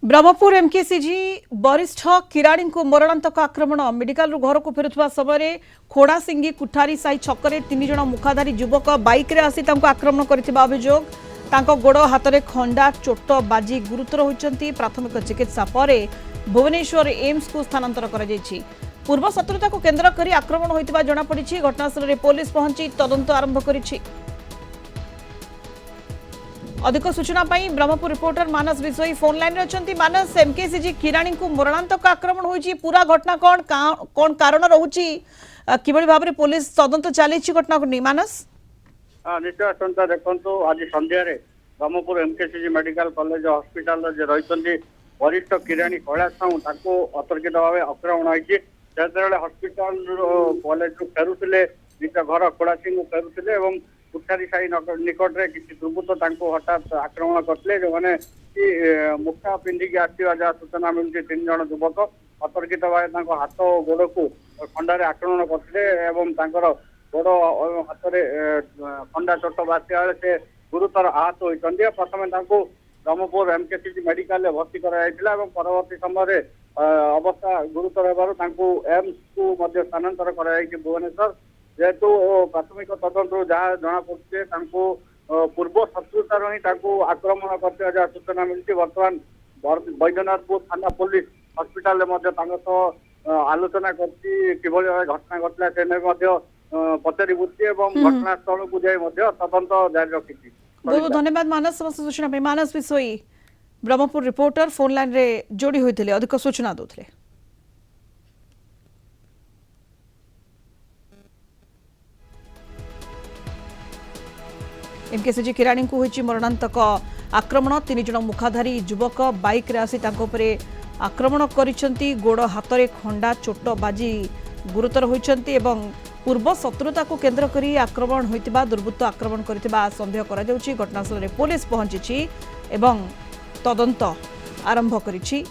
Brahmapur MKCG वरिष्ठ किराणी को मरणांतक आक्रमण मेडिकल घर को फेरुवा समय खोड़ासिंगी कुठारी साई छकरे 3 जन मुखाधारी युवक बाइक रे आसी आक्रमण करथिबा अभियोग गोड़ हाथ में खंडा चोट बाजी गुरुतर होती प्राथमिक चिकित्सा पर भुवनेश्वर एम्स को स्थानांतर कर पूर्व शत्रुता को केन्द्र कर आक्रमण होता जमापड़ी। घटनास्थल में पुलिस पहुंची तदंत आरंभ करिछि। अधिक सूचना पाई ब्रह्मपुर रिपोर्टर मानस विश्वई फोन लाइन रे अछंती। मानस, एमकेसीजी किराणी को मरणांतक आक्रमण होईची, पूरा घटना कौन कारण रहुची, किबळी भाबरे पुलिस तदंत चलीची घटना को नहीं? मानस निश्चय संता देखो आज संध्या Brahmapur MKCG medical college hospital रही वरिष्ठ किराणी कैलाश साहू अतर्कित भाव आक्रमण होती। हॉस्पिटल कॉलेज फेरुले निज घर खोड़ासिंह फेरुले और कुठारी साई निकट में किसी दुर्बृत्त हठात आक्रमण करते जो मैंने मुखा पिंधिकी आसवा जहाँ सूचना मिलती 3 जन युवक अतर्कित भाव हाथ और गोड़ को खंडारे आक्रमण करते गोड़ हाथ में खंडा चोट बासिया से गुरुतर आहत होती। प्रथम ब्रह्मपुर एमकेसीजी मेडिकल में भर्ती कराइला और परवर्ती समय अवस्था गुरुतर एम्स को स्थानांतर कर भुवनेश्वर जेहेतु प्राथमिक तदंत जहाँ जना पड़े पूर्व शत्रुतार ही आक्रमण करते जहाँ सूचना मिलती। बर्तमान बैद्यनाथपुर थाना पुलिस हॉस्पिटल आलोचना करती घटना घटला से पचारि बुझी घटनास्थल को जाए तदंत जारी रखी। बहुत बहुत धन्यवाद मानस, समस्त सूचना पे। मानस विश्वई ब्रह्मपुर रिपोर्टर फोन लाइन रे जोड़ी होते अधिक सूचना दूसरे। एमकेसीजी किराणी को होईची मरणांतक आक्रमण। 3 जन मुखाधारी युवक बाइक रे आसी आक्रमण करिसेंती। गोड़ हाथ में खंडा चोट बाजी गुरुतर होइछंती एवं पूर्व शत्रुता को केन्द्र करी आक्रमण होइतिबा दुर्बृत्त आक्रमण करथिबा संदेह करा जाउची। घटनास्थल में पुलिस पहुंची एवं तदंत आरंभ करिछि।